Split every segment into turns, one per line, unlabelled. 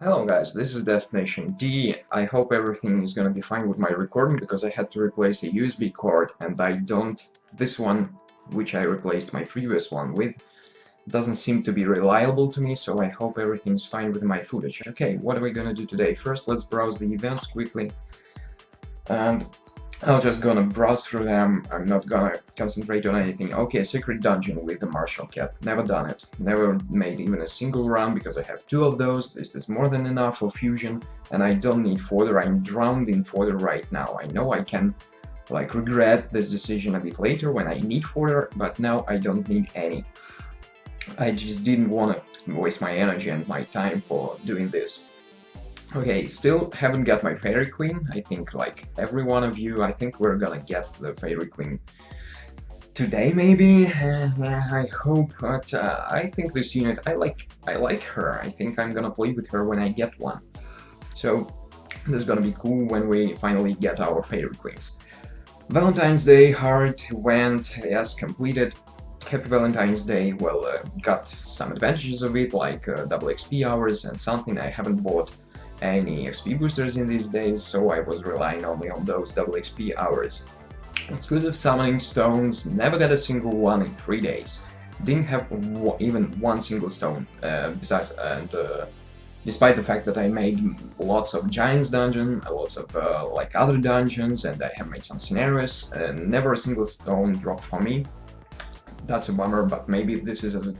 Hello guys, this is Destination D. I hope everything is gonna be fine with my recording because I had to replace a USB cord and this one, which I replaced my previous one with, doesn't seem to be reliable to me, so I hope everything's fine with my footage. Okay, what are we gonna do today? First, let's browse the events quickly, and I'm just gonna browse through them. I'm not gonna concentrate on anything. Okay, secret dungeon with the martial cat. Never done it. Never made even a single run because I have two of those. This is more than enough for fusion, and I don't need fodder. I'm drowned in fodder right now. I know I can regret this decision a bit later when I need fodder, but now I don't need any. I just didn't want to waste my energy and my time for doing this. Okay, still haven't got my Fairy Queen. I think like every one of you, I think we're gonna get the Fairy Queen today maybe. Yeah, I hope, but I think this unit, I like her. I think I'm gonna play with her when I get one. So this is gonna be cool when we finally get our Fairy Queens. Valentine's Day hard went, yes, completed. Happy Valentine's Day. Well, got some advantages of it, like double XP hours and something. I haven't bought any XP boosters in these days, so I was relying only on those double XP hours. Exclusive summoning stones, never got a single one in 3 days. Didn't have even one single stone, despite the fact that I made lots of Giants dungeon, lots of other dungeons, and I have made some scenarios, never a single stone dropped for me. That's a bummer, but maybe this is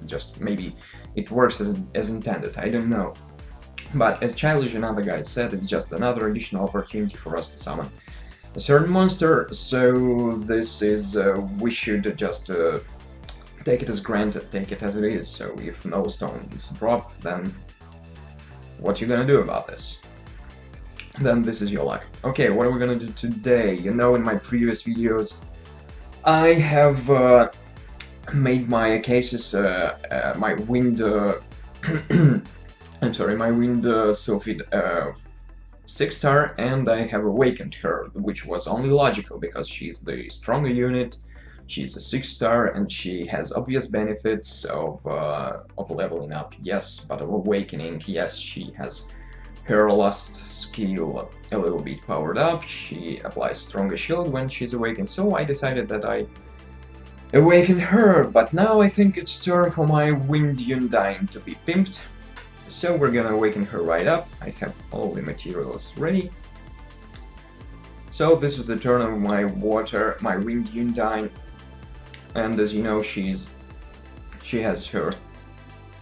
just maybe it works as intended. I don't know. But as Childish and other guys said, it's just another additional opportunity for us to summon a certain monster, so this is, we should just take it as granted, take it as it is. So if no stone is dropped, then what you gonna do about this? Then this is your life. Okay, what are we gonna do today? You know, in my previous videos, I have made my cases, my wind I'm sorry, my wind Sylphid 6-star, and I have awakened her, which was only logical because she's the stronger unit, she's a 6-star, and she has obvious benefits of leveling up, yes, but of awakening, yes, she has her last skill a little bit powered up, she applies stronger shield when she's awakened, so I decided that I awaken her, but now I think it's turn for my wind Undine to be pimped. So we're gonna awaken her right up. I have all the materials ready. So this is the turn of my wind Undine, and as you know, she has her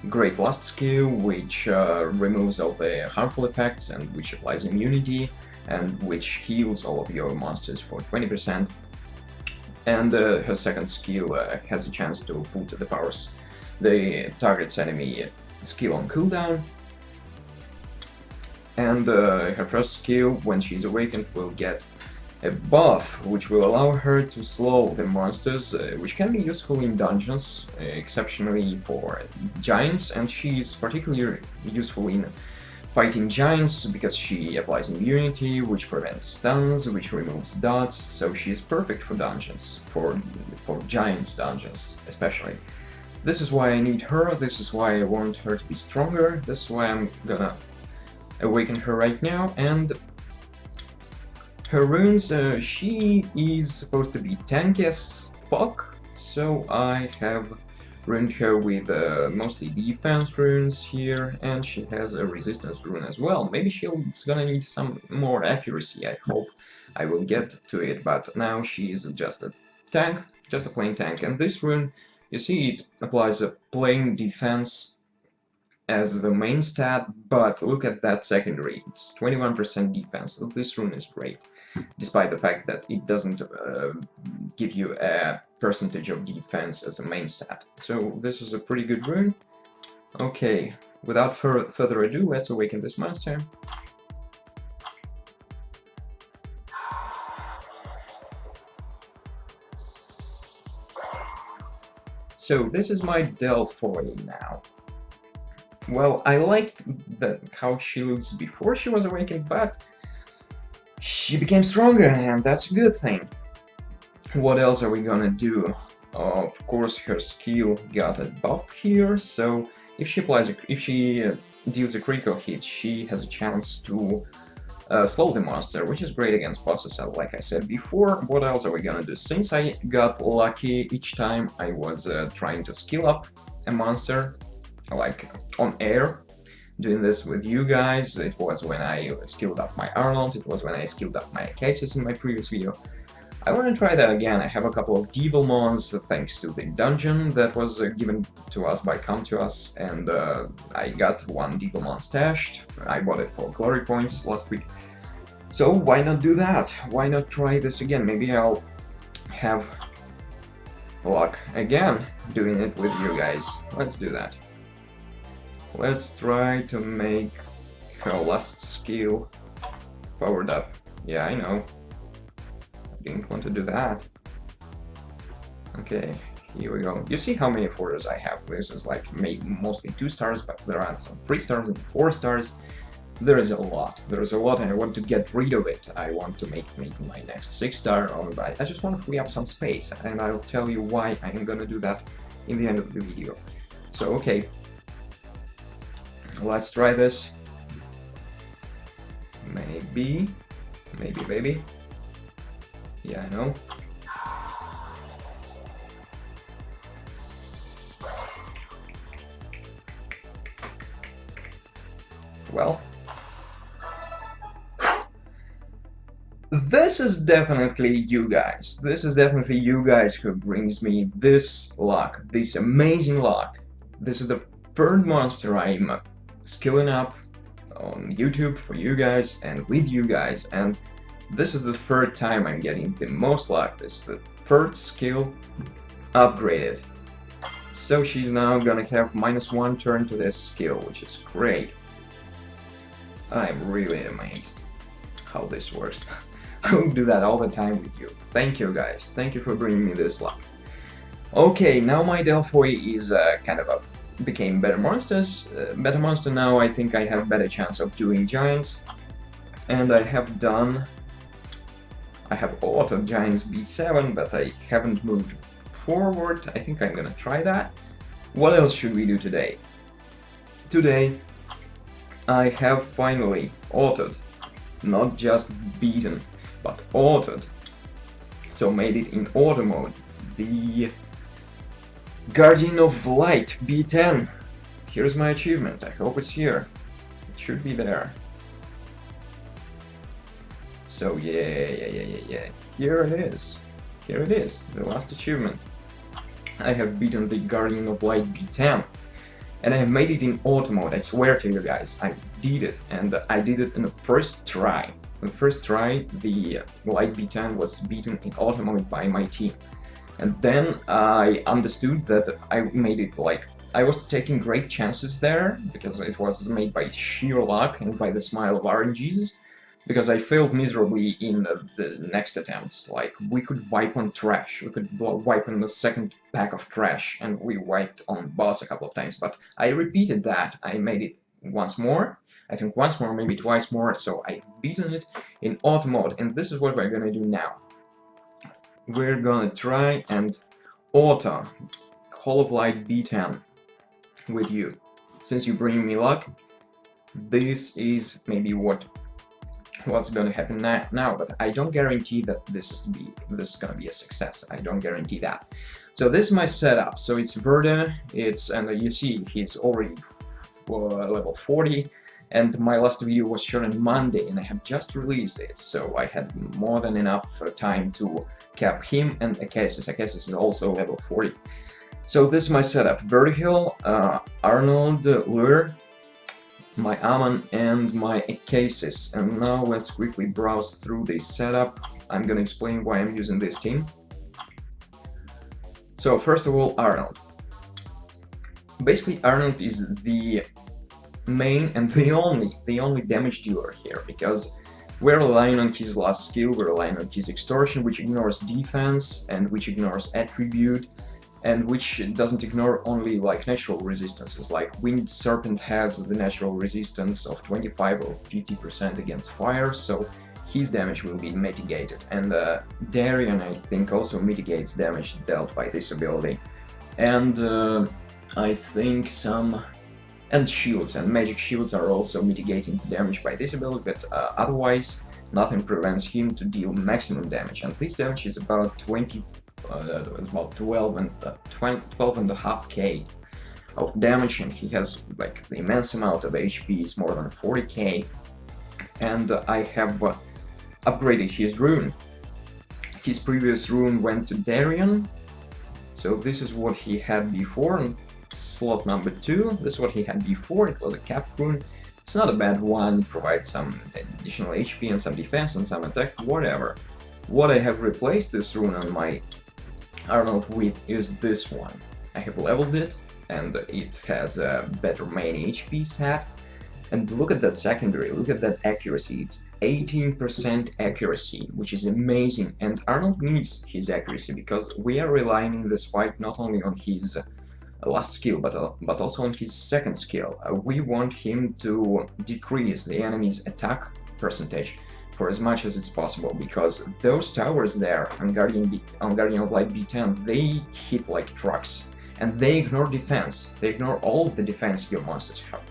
great last skill, which removes all the harmful effects and which applies immunity and which heals all of your monsters for 20%. And her second skill has a chance to put the target's enemy skill on cooldown, and her first skill, when she's awakened, will get a buff which will allow her to slow the monsters, which can be useful in dungeons, exceptionally for giants, and she's particularly useful in fighting giants because she applies immunity, which prevents stuns, which removes dots, so she's perfect for dungeons, for giants dungeons especially. This is why I need her, this is why I want her to be stronger, this is why I'm gonna awaken her right now, and her runes, she is supposed to be tanky as fuck, so I have runed her with mostly defense runes here, and she has a resistance rune as well. Maybe she's gonna need some more accuracy, I hope I will get to it, but now she's just a tank, just a plain tank, and this rune, you see, it applies a plain defense as the main stat, but look at that secondary, it's 21% defense, so this rune is great, despite the fact that it doesn't give you a percentage of defense as a main stat. So this is a pretty good rune. Okay, without further ado, let's awaken this monster. So this is my Delphoi now. Well, I liked how she looks before she was awakened, but she became stronger, and that's a good thing. What else are we gonna do? Of course, her skill got a buff here, so if she deals a critical hit, she has a chance to slow the monster, which is great against bosses, like I said before. What else are we gonna do? Since I got lucky each time I was trying to skill up a monster, like on air, doing this with you guys. It was when I skilled up my Arnold, it was when I skilled up my cases in my previous video. I want to try that again. I have a couple of devil mons thanks to the dungeon that was given to us by Come To Us, and I got one devil mon stashed. I bought it for glory points last week. So why not do that? Why not try this again? Maybe I'll have luck again doing it with you guys. Let's do that. Let's try to make her last skill powered up. Yeah, I know. Didn't want to do that. Okay, here we go. You see how many folders I have. This is like mostly 2 stars, but there are some 3 stars and 4 stars. There is a lot. There is a lot, and I want to get rid of it. I want to make my next 6-star, or I just want to free up some space, and I'll tell you why I am gonna do that in the end of the video. So okay, let's try this. Maybe. Yeah, I know. Well, this is definitely you guys. This is definitely you guys who brings me this luck, this amazing luck. This is the third monster I'm skilling up on YouTube for you guys and with you guys, and this is the third time I'm getting the most luck. This is the third skill upgraded. So she's now gonna have -1 turn to this skill, which is great. I'm really amazed how this works. I will do that all the time with you. Thank you guys. Thank you for bringing me this luck. Okay, now my Delphoi is kind of became better monsters. Better monster now. I think I have better chance of doing giants. And I have auto giants B7, but I haven't moved forward. I think I'm gonna try that. What else should we do today? Today, I have finally autoed, not just beaten, but autoed. So made it in auto mode. The Guardian of Light B10. Here's my achievement. I hope it's here. It should be there. So yeah. Here it is. Here it is, the last achievement. I have beaten the Guardian of Light B10. And I have made it in auto mode. I swear to you guys, I did it. And I did it in the first try. In the first try, the Light B10 was beaten in auto mode by my team. And then I understood that I made it like, I was taking great chances there, because it was made by sheer luck and by the smile of RNGs. Because I failed miserably in the next attempts. Like, we could wipe on trash, we could wipe on the second pack of trash, and we wiped on boss a couple of times, but I repeated that. I made it once more, I think once more, maybe twice more, so I've beaten it in auto mode, and this is what we're gonna do now. We're gonna try and auto Hall of Light B10 with you. Since you bring me luck, this is maybe what's gonna happen now, but I don't guarantee that this is gonna be a success. I don't guarantee that. So this is my setup. So it's Verde, and you see he's already level 40, and my last video was shot on Monday, and I have just released it, so I had more than enough time to cap him and Akasis. Akasis is also level 40. So this is my setup: Vertical, Arnold, Lure, my Ammon, and my Akasis. And now let's quickly browse through this setup. I'm gonna explain why I'm using this team. So first of all, Arnold. Basically, Arnold is the main and the only damage dealer here, because we're relying on his last skill, we're relying on his extortion, which ignores defense and which ignores attribute, and which doesn't ignore only like natural resistances. Like Winged Serpent has the natural resistance of 25 or 50% against fire, so his damage will be mitigated. And Darien, I think, also mitigates damage dealt by this ability. And I think some And shields and magic shields are also mitigating the damage by this ability, but otherwise nothing prevents him to deal maximum damage. And this damage is about 12 and 12 and a half K of damage, and he has like the immense amount of HP, is more than 40k. And I have upgraded his rune. His previous rune went to Darien, so this is what he had before. Slot number 2, this is what he had before. It was a cap rune. It's not a bad one, it provides some additional HP and some defense and some attack, whatever. What I have replaced this rune on my Arnold with is this one. I have leveled it, and it has a better main HP stat. And look at that secondary, look at that accuracy. It's 18% accuracy, which is amazing. And Arnold needs his accuracy because we are relying in this fight not only on his last skill, but also on his second skill. We want him to decrease the enemy's attack percentage for as much as it's possible, because those towers there on Guardian of Light B10, they hit like trucks, and they ignore defense. They ignore all of the defense your monsters have.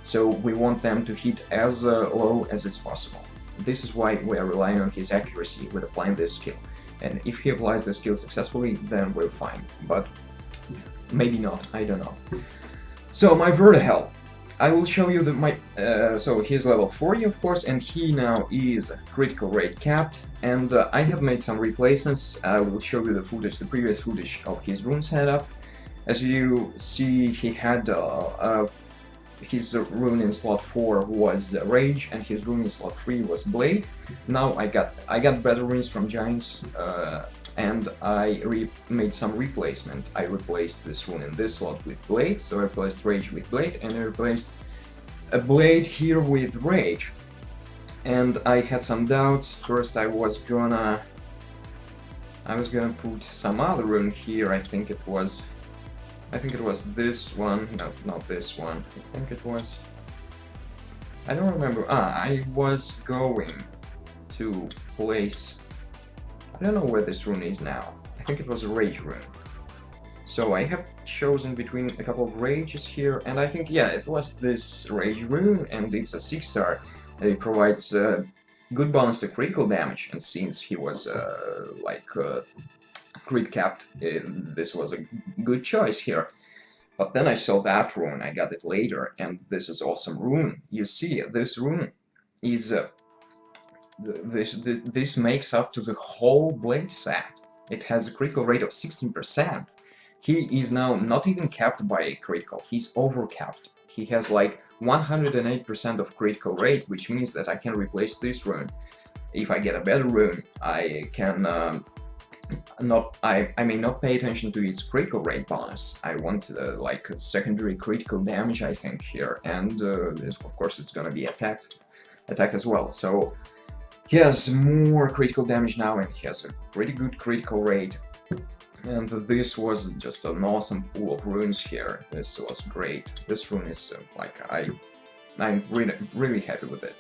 So we want them to hit as low as it's possible. This is why we are relying on his accuracy with applying this skill. And if he applies the skill successfully, then we're fine. But maybe not, I don't know. So my Vertihell. I will show you so he's level 40 of course, and he now is critical rate capped, and I have made some replacements. I will show you the footage, the previous footage of his rune setup. As you see, he had his rune in slot 4 was Rage, and his rune in slot 3 was Blade. Now I got better runes from Giants, and I made some replacement. I replaced this rune in this slot with Blade, so I replaced Rage with Blade, and I replaced a Blade here with Rage. And I had some doubts. First I was gonna put some other rune here. I think it was this one. No, not this one. I think it was, I don't remember. I was going to place, I don't know where this rune is now. I think it was a Rage rune. So I have chosen between a couple of Rages here, and I think, yeah, it was this Rage rune, and it's a 6-star. It provides good bonus to critical damage, and since he was crit capped, this was a good choice here. But then I saw that rune, I got it later, and this is awesome rune. You see, this rune is this makes up to the whole Blade set. It has a critical rate of 16%. He is now not even capped by a critical, he's overcapped. He has like 108% of critical rate, which means that I can replace this rune. If I get a better rune, I can I may not pay attention to its critical rate bonus. I want like a secondary critical damage, I think, here, and of course it's gonna be attack as well. So he has more critical damage now, and he has a pretty good critical rate. And this was just an awesome pool of runes here. This was great. This rune is I'm really happy with it.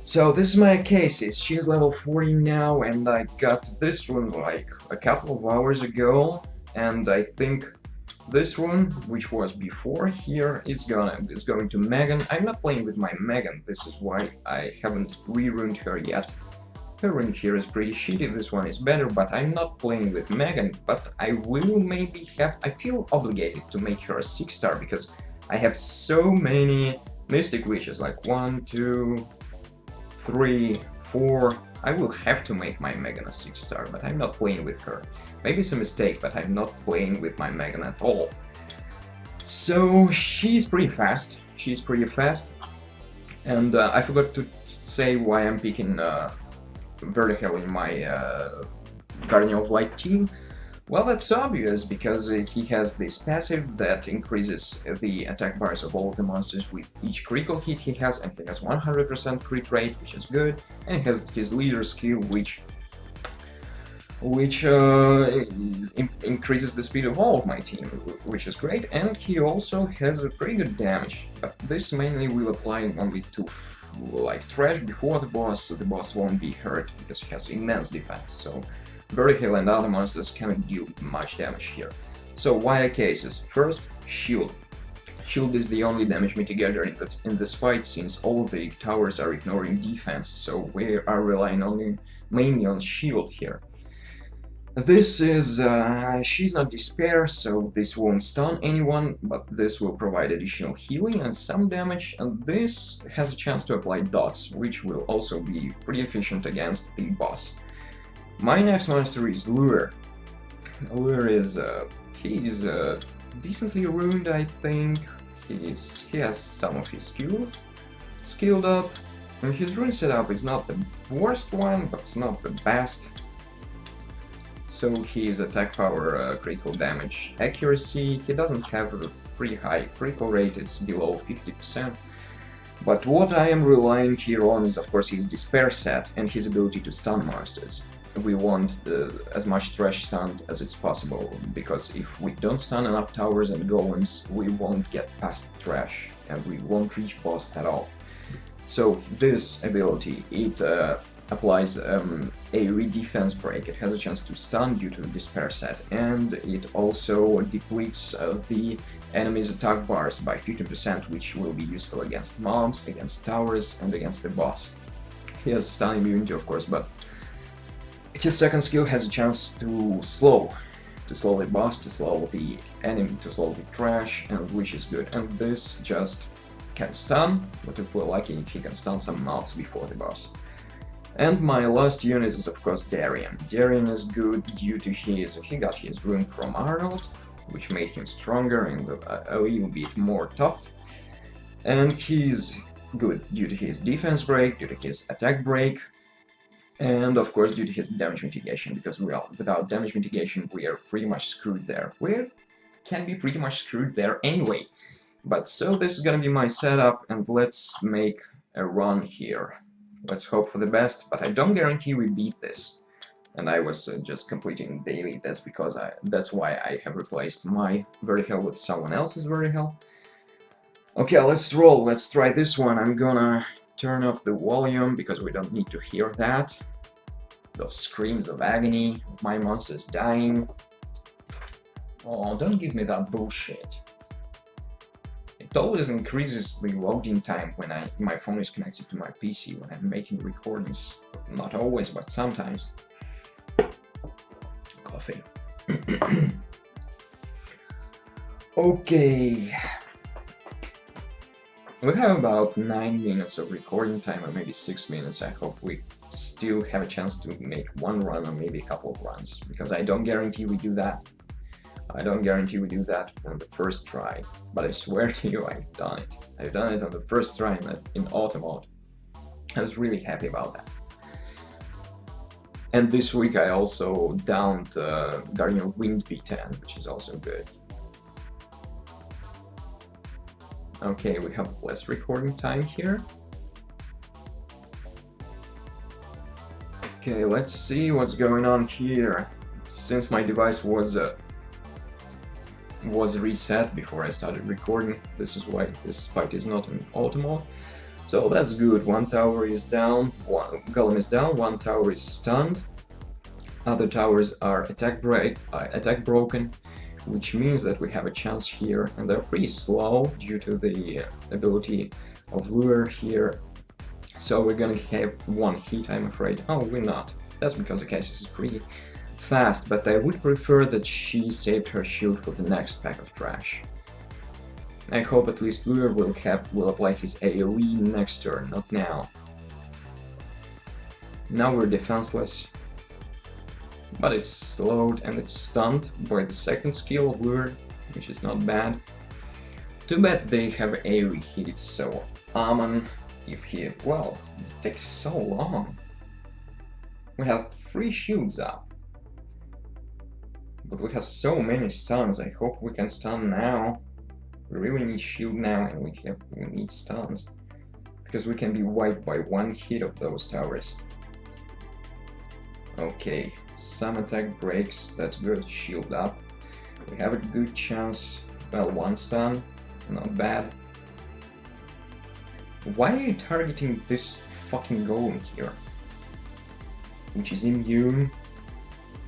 So this is my cases. She's level 40 now, and I got this rune like a couple of hours ago, and I think this rune, which was before here, is going to Megan. I'm not playing with my Megan, this is why I haven't re-runed her yet. Her rune here is pretty shitty, this one is better, but I'm not playing with Megan. But I will maybe I feel obligated to make her a 6-star, because I have so many Mystic Wishes, like 1, 2, 3, 4. I will have to make my Megan a 6-star, but I'm not playing with her. Maybe it's a mistake, but I'm not playing with my Megan at all. So she's pretty fast. She's pretty fast. And I forgot to say why I'm picking Vertihell in my Guardian of Light team. Well, that's obvious, because he has this passive that increases the attack bars of all of the monsters with each critical hit he has, and he has 100% crit rate, which is good, and he has his leader skill, which increases the speed of all of my team, which is great, and he also has a pretty good damage, but this mainly will apply only to like trash before the boss won't be hurt, because he has immense defense, so Vertihell and other monsters cannot deal much damage here. So why cases? First, shield. Shield is the only damage mitigator in this fight, since all the towers are ignoring defense, so we are relying mainly on shield here. This is, she's not despair, so this won't stun anyone, but this will provide additional healing and some damage, and this has a chance to apply dots, which will also be pretty efficient against the boss. My next monster is Lure. Lure is, he's decently ruined, I think. He has some of his skills skilled up, and his rune setup is not the worst one, but it's not the best. So his attack power, critical damage, accuracy, he doesn't have a pretty high critical rate, it's below 50%. But what I am relying here on is of course his despair set and his ability to stun monsters. We want as much trash stunned as it's possible, because if we don't stun enough towers and golems, we won't get past trash and we won't reach boss at all. So this ability, it applies a defense break. It has a chance to stun due to the despair set, and it also depletes the enemy's attack bars by 50%, which will be useful against mobs, against towers, and against the boss. He has stun immunity, of course, but his second skill has a chance to slow the boss, to slow the enemy, to slow the trash, and which is good. And this just can stun, but if we're lucky, he can stun some mobs before the boss. And my last unit is of course Darien. Darien is good due to he got his rune from Arnold, which made him stronger and a little bit more tough. And he's good due to his defense break, due to his attack break, and of course due to his damage mitigation, because without damage mitigation we are pretty much screwed there. We can be pretty much screwed there anyway. But so this is gonna be my setup, and let's make a run here. Let's hope for the best, but I don't guarantee we beat this. And I was just completing daily, that's why I have replaced my Very Hell with someone else's Very Hell. Okay, let's roll, let's try this one. I'm gonna turn off the volume, because we don't need to hear that. Those screams of agony, my monster's dying. Oh, don't give me that bullshit. It always increases the loading time when my phone is connected to my PC when I'm making recordings. Not always, but sometimes. Coffee. Okay. We have about 9 minutes of recording time, or maybe 6 minutes. I hope we still have a chance to make one run or maybe a couple of runs, because I don't guarantee we do that. I don't guarantee we do that on the first try, but I swear to you, I've done it. I've done it on the first try in auto mode. I was really happy about that. And this week I also downed Guardian of Wind B10, which is also good. Okay, we have less recording time here. Okay, let's see what's going on here. Since my device was reset before I started recording, this is why this fight is not in auto mode. So that's good. One tower is down, one golem is down, one tower is stunned. Other towers are attack broken, which means that we have a chance here, and they're pretty slow due to the ability of Lure here. So we're gonna have one hit, I'm afraid. Oh, we're not. That's because the case is pretty fast, but I would prefer that she saved her shield for the next pack of trash. I hope at least Lure will apply his AoE next turn, not now. Now we're defenseless, but it's slowed and it's stunned by the second skill of Lure, which is not bad. Too bad they have AoE hits, so Amon, if he... well, it takes so long. We have 3 shields up, but we have so many stuns. I hope we can stun now. We really need shield now, and we need stuns, because we can be wiped by one hit of those towers. Okay, some attack breaks, that's good, shield up. We have a good chance, well, one stun, not bad. Why are you targeting this fucking golem here? Which is immune.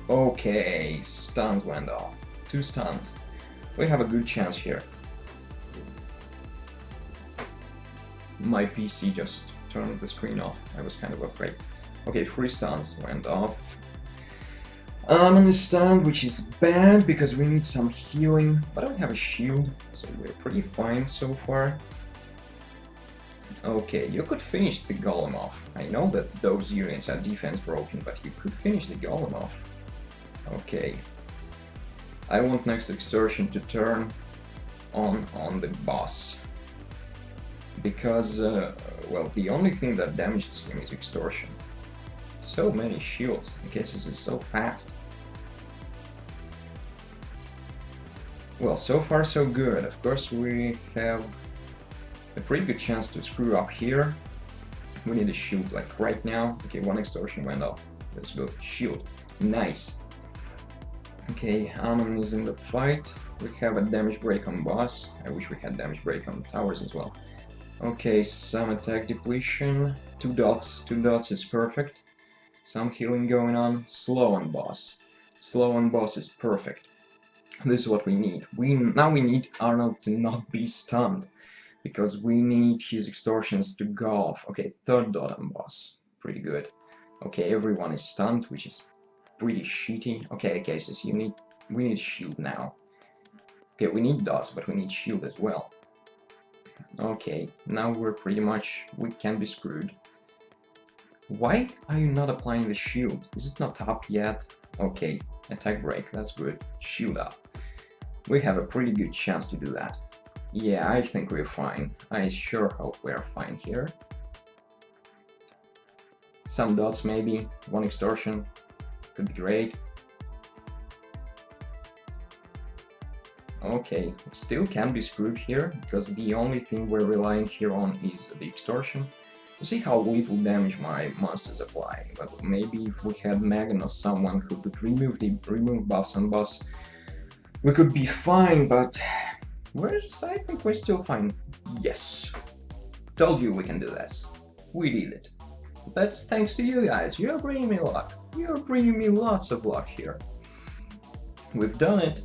Okay, stuns went off. 2 stuns. We have a good chance here. My PC just turned the screen off. I was kind of afraid. Okay, 3 stuns went off. I'm on the stand, which is bad because we need some healing, but I don't have a shield, so we're pretty fine so far. Okay, you could finish the golem off. I know that those units are defense broken, but you could finish the golem off. Okay. I want next extortion to turn on the boss. Because, well, the only thing that damages him is extortion. So many shields. I guess this is so fast. Well, so far so good. Of course we have a pretty good chance to screw up here. We need a shield like right now. Okay, 1 extortion went off. Let's go. Shield. Nice. Okay, Arnold is in the fight. We have a damage break on boss. I wish we had damage break on towers as well. Okay, some attack depletion. 2 dots. 2 dots is perfect. Some healing going on. Slow on boss. Slow on boss is perfect. This is what we need. Now we need Arnold to not be stunned, because we need his extortions to go off. Okay, 3rd dot on boss. Pretty good. Okay, everyone is stunned, which is pretty shitty. Okay, cases, we need shield now. Okay, we need dots, but we need shield as well. Okay, now we can be screwed. Why are you not applying the shield? Is it not up yet? Okay, attack break, that's good. Shield up. We have a pretty good chance to do that. Yeah, I think we're fine. I sure hope we're fine here. Some dots maybe, 1 extortion, could be great. Okay, still can be screwed here, because the only thing we're relying here on is the extortion. To see how little damage my monsters apply, but maybe if we had Megan or someone who could remove buffs on boss, we could be fine, but I think we're still fine. Yes. Told you we can do this. We did it. That's thanks to you guys. You're bringing me luck. You're bringing me lots of luck here. We've done it.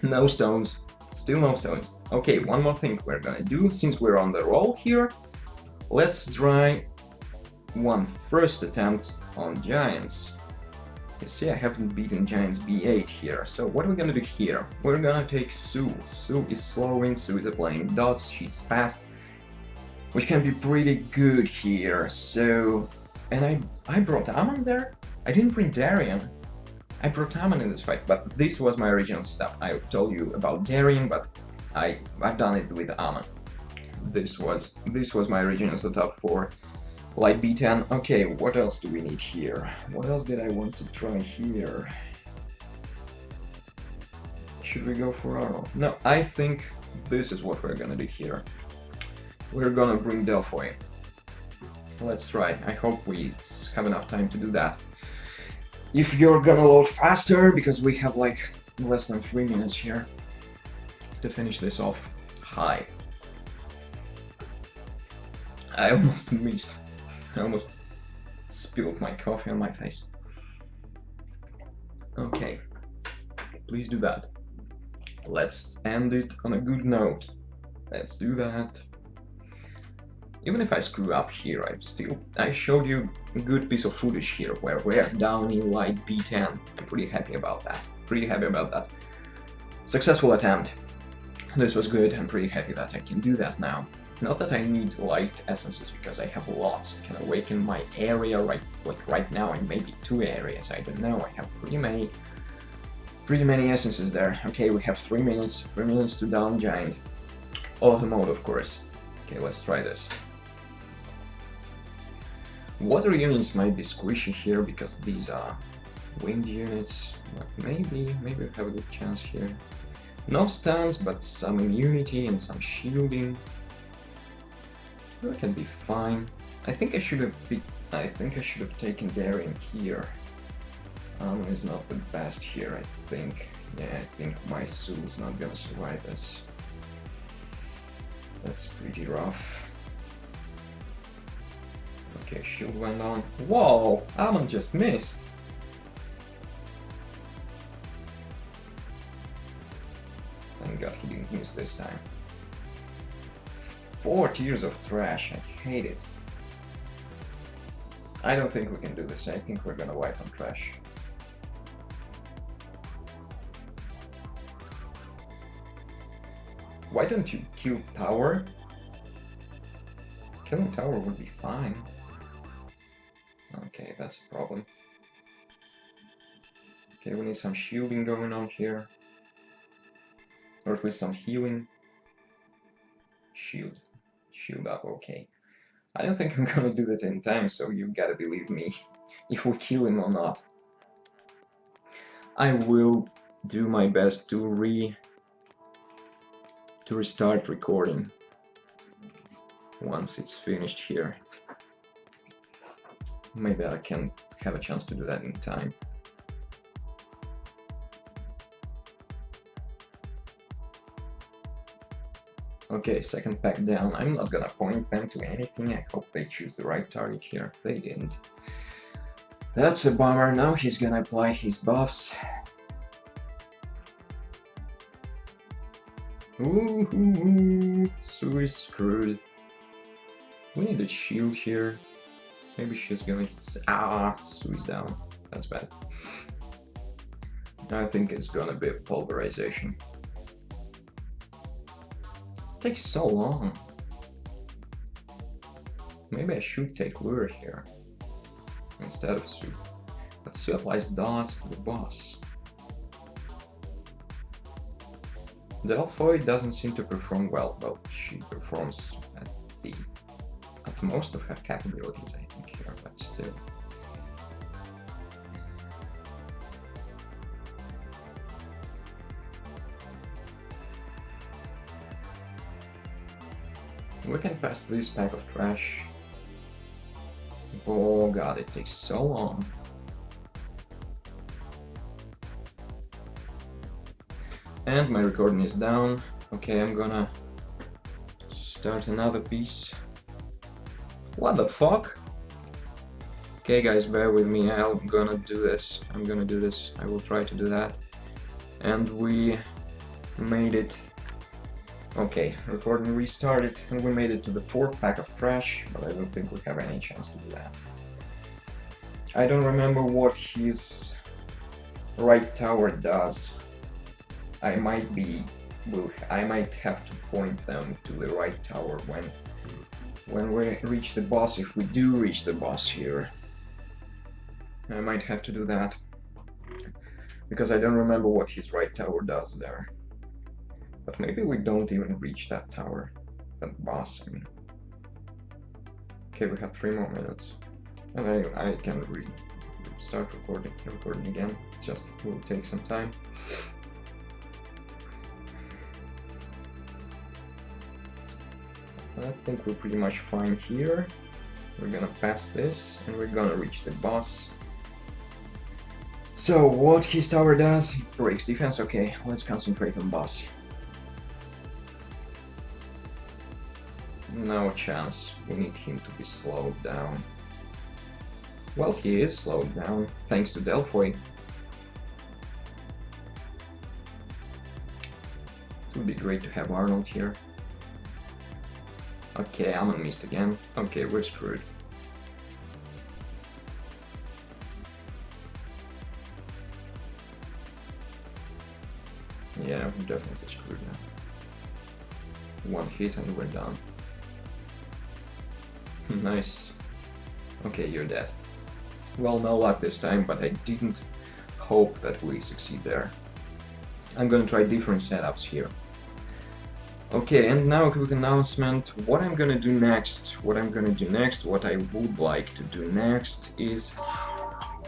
No stones. Still no stones. Okay, one more thing we're gonna do, since we're on the roll here. Let's try one first attempt on giants. You see, I haven't beaten giants B8 here, so what are we gonna do here? We're gonna take Sue. Sue is slowing, Sue is applying dots, she's fast, which can be pretty good here. So, and I brought Ammon there? I didn't bring Darian. I brought Ammon in this fight, but this was my original stuff. I told you about Darian, but I've done it with Ammon. This was my original setup for like B10. Okay, what else do we need here? What else did I want to try here? Should we go for Arnold? No, I think this is what we're gonna do here. We're gonna bring Delphoi. Let's try. I hope we have enough time to do that. If you're gonna load faster, because we have like less than 3 minutes here to finish this off. Hi. I almost missed. I almost spilled my coffee on my face. Okay, please do that. Let's end it on a good note. Let's do that. Even if I screw up here, I showed you a good piece of footage here where we're down in light B10. I'm pretty happy about that. Successful attempt. This was good. I'm pretty happy that I can do that now. Not that I need light essences, because I have lots. I can awaken my area right now, and maybe 2 areas. I don't know. I have pretty many essences there. Okay, we have 3 minutes. 3 minutes to down giant. Auto mode, of course. Okay, let's try this. Water units might be squishy here because these are wind units, but maybe we have a good chance here. No stuns, but some immunity and some shielding. That can be fine. I think I should have taken Darian here. Is not the best here, I think. Yeah, I think my Sue's not gonna survive this. That's pretty rough. Okay, shield went on. Whoa! Ammon just missed! Thank God he didn't miss this time. 4 tiers of trash, I hate it. I don't think we can do this, I think we're gonna wipe on trash. Why don't you kill tower? Killing tower would be fine. Okay, that's a problem. Okay, we need some shielding going on here. Or at least some healing. Shield. Shield up, okay. I don't think I'm gonna do that in time, so you gotta believe me if we kill him or not. I will do my best to restart recording once it's finished here. Maybe I can have a chance to do that in time. Okay, second pack down. I'm not gonna point them to anything. I hope they choose the right target here. They didn't. That's a bummer. Now he's gonna apply his buffs. Ooh, Sue is screwed. We need a shield here. Maybe she's gonna hit. Ah, Sue is down. That's bad. I think it's gonna be a pulverization. Takes so long. Maybe I should take lure here instead of Sue. But Sue applies dots to the boss. Delphoi doesn't seem to perform well. Well, she performs at most of her capabilities, I think, here, but still. We can pass this pack of trash. Oh god, it takes so long. And my recording is down. Okay, I'm gonna start another piece. What the fuck? Okay guys, bear with me, I'm gonna do this. I will try to do that. And we made it. Okay, recording restarted, and we made it to the 4th pack of trash, but I don't think we have any chance to do that. I don't remember what his right tower does. I might have to point them to the right tower when we reach the boss, if we do reach the boss here. I might have to do that, because I don't remember what his right tower does there. But maybe we don't even reach that tower, that boss, I mean. Okay, we have 3 more minutes. And I can start recording again, just will take some time. I think we're pretty much fine here. We're gonna pass this, and we're gonna reach the boss. So, what his tower does, it breaks defense. Okay, let's concentrate on boss. No chance. We need him to be slowed down. Well, he is slowed down, thanks to Delphoi. It would be great to have Arnold here. Okay, Amon missed again. Okay, we're screwed. Yeah, we're definitely screwed now. 1 hit and we're done. Nice. Okay, you're dead. Well, no luck this time, but I didn't hope that we succeed there. I'm gonna try different setups here. Okay, and now a quick announcement. What I'm gonna do next, what I would like to do next is...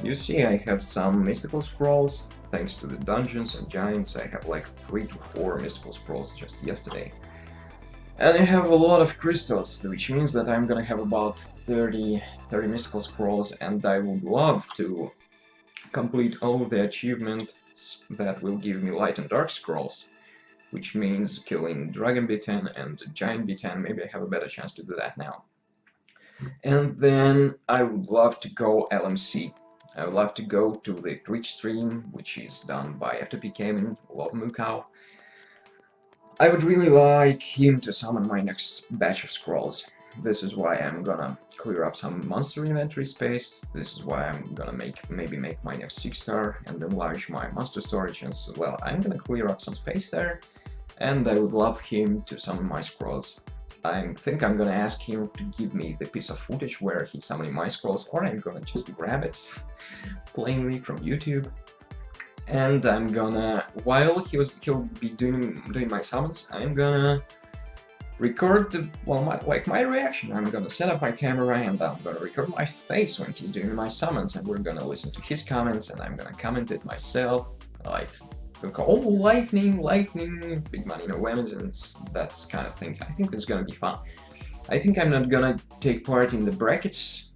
You see, I have some mystical scrolls. Thanks to the dungeons and giants, I have like 3 to 4 mystical scrolls just yesterday. And I have a lot of crystals, which means that I'm gonna have about 30 mystical scrolls, and I would love to complete all of the achievements that will give me light and dark scrolls, which means killing dragon B10 and giant B10. Maybe I have a better chance to do that now. And then I would love to go LMC. I would love to go to the Twitch stream, which is done by FTP Gaming, Love Mukau. I would really like him to summon my next batch of scrolls. This is why I'm gonna clear up some monster inventory space. This is why I'm gonna maybe make my next 6-star and enlarge my monster storage as well. I'm gonna clear up some space there, and I would love him to summon my scrolls. I think I'm gonna ask him to give me the piece of footage where he's summoning my scrolls, or I'm gonna just grab it plainly from YouTube. And I'm gonna, while he'll be doing my summons, I'm gonna record my reaction. I'm gonna set up my camera and I'm gonna record my face when he's doing my summons, and we're gonna listen to his comments, and I'm gonna comment it myself, like, oh, lightning, big money, no whammies, and that kind of thing. I think it's gonna be fun. I think I'm not gonna take part in the brackets,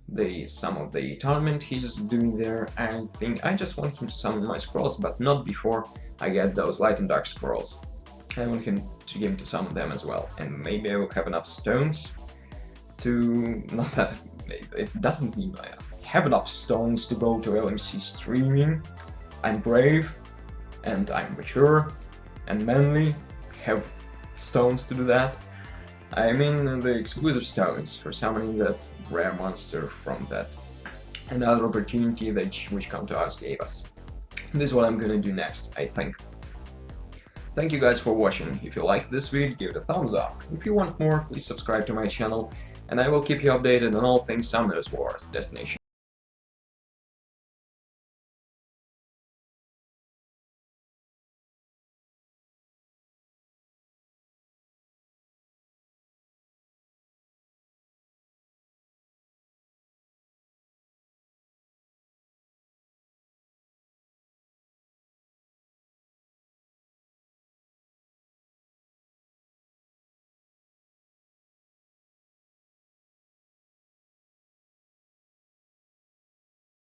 some of the tournament he's doing there. I think I just want him to summon my scrolls, but not before I get those light and dark scrolls. I want him to summon them as well, and maybe I will have enough stones to, not that it doesn't mean I have enough stones to go to LMC streaming. I'm brave, and I'm mature, and manly, have stones to do that. I mean the exclusive stones for summoning that rare monster from that another opportunity which Come to Us gave us. This is what I'm gonna do next, I think. Thank you guys for watching. If you liked this video, give it a thumbs up. If you want more, please subscribe to my channel, and I will keep you updated on all things Summoners Wars Destination